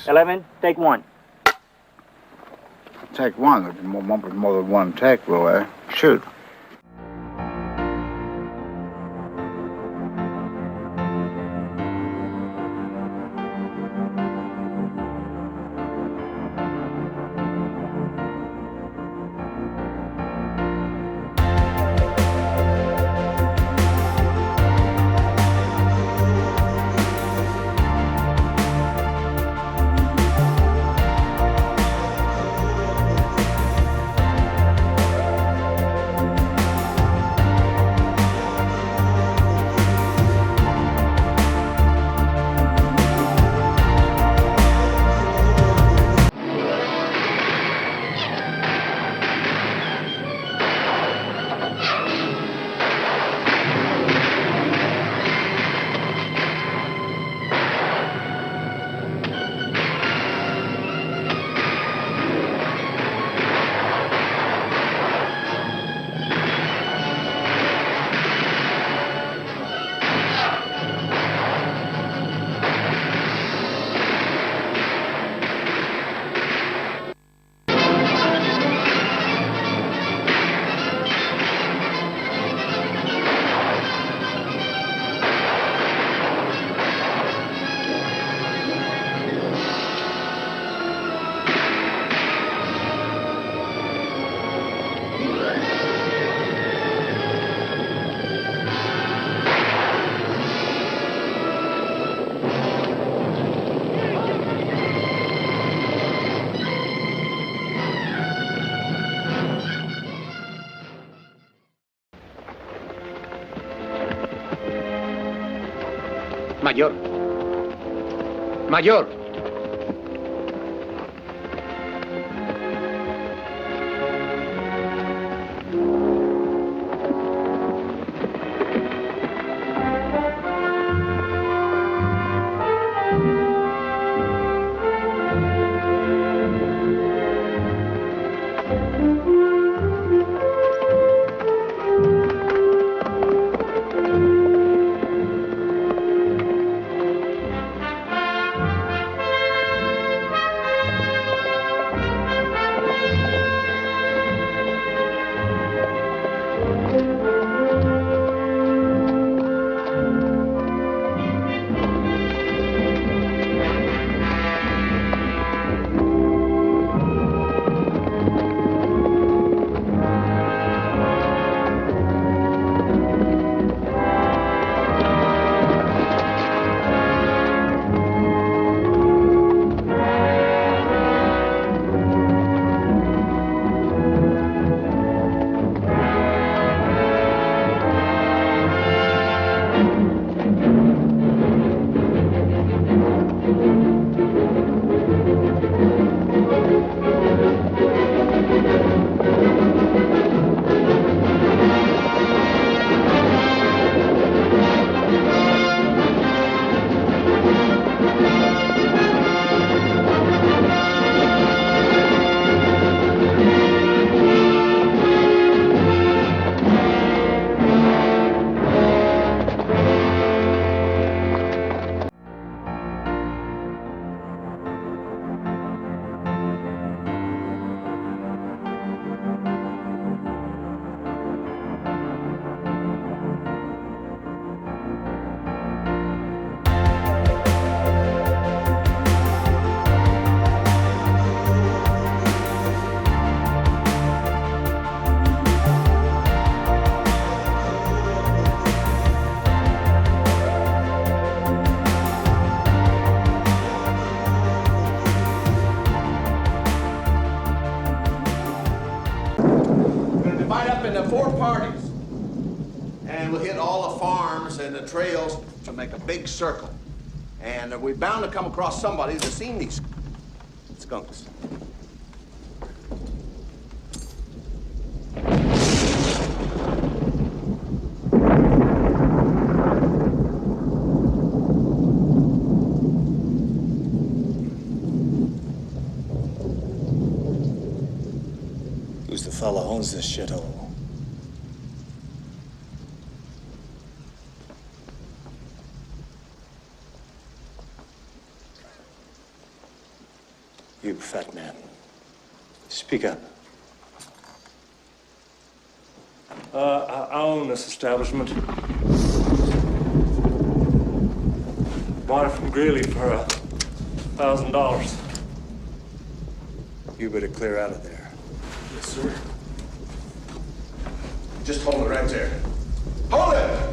11, take one. Take one. There's more than one take, Roy. Shoot. Mayor. Mayor. Trails to make a big circle. And we're bound to come across somebody that's seen these skunks. Who's the fella owns this shithole? You, fat man. Speak up. I own this establishment. Bought it from Greeley for $1,000. You better clear out of there. Yes, sir. Just hold it right there. Hold it!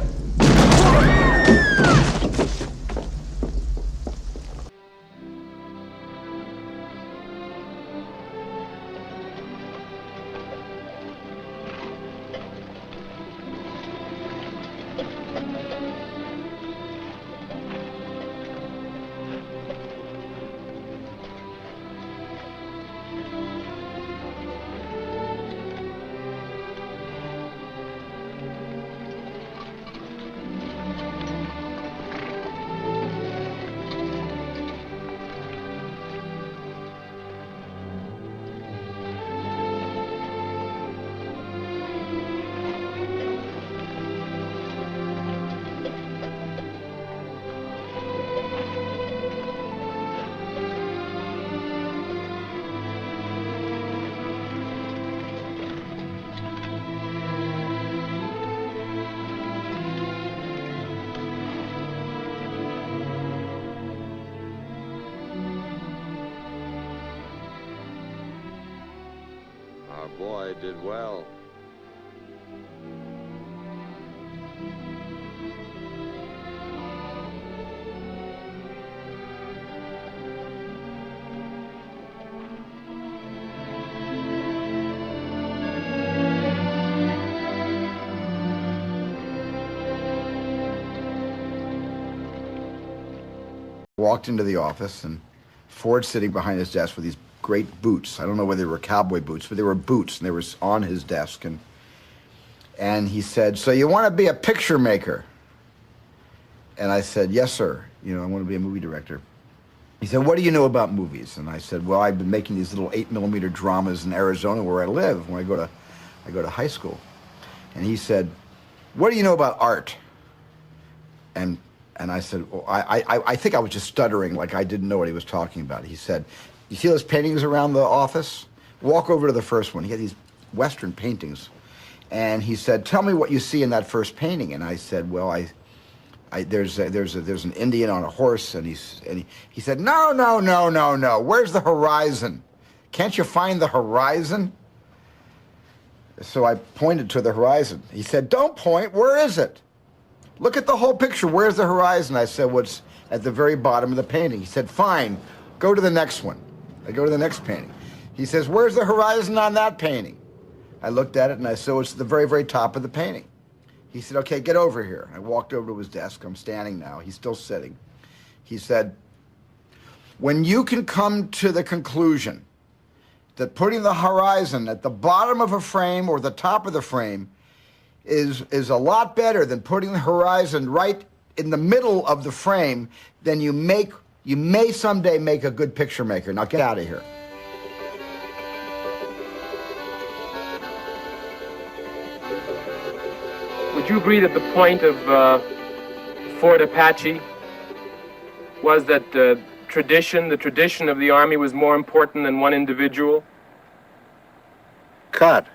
Our boy did well. Walked into the office, and Ford's sitting behind his desk with these great boots. I don't know whether they were cowboy boots, but they were boots, and they were on his desk. And he said, "So you want to be a picture maker?" And I said, "Yes, sir. You know, I want to be a movie director." He said, "What do you know about movies?" And I said, "Well, I've been making these little 8mm dramas in Arizona where I live when I go to high school." And he said, "What do you know about art?" And I said, well, I think I was just stuttering, like I didn't know what he was talking about. He said, "You see those paintings around the office? Walk over to the first one." He had these Western paintings. And he said, "Tell me what you see in that first painting." And I said, "Well, there's an Indian on a horse." And he said, "No. Where's the horizon? Can't you find the horizon?" So I pointed to the horizon. He said, "Don't point. Where is it? Look at the whole picture. Where's the horizon?" I said, "Well, it's at the very bottom of the painting." He said, "Fine. Go to the next one." I go to the next painting. He says, "Where's the horizon on that painting?" I looked at it and I said, "Well, it's at the very, very top of the painting." He said, "Okay, get over here." I walked over to his desk. I'm standing now. He's still sitting. He said, "When you can come to the conclusion that putting the horizon at the bottom of a frame or the top of the frame is a lot better than putting the horizon right in the middle of the frame, then you may someday make a good picture maker. Now get out of here." Would you agree that the point of Fort Apache was that the tradition of the Army was more important than one individual? Cut.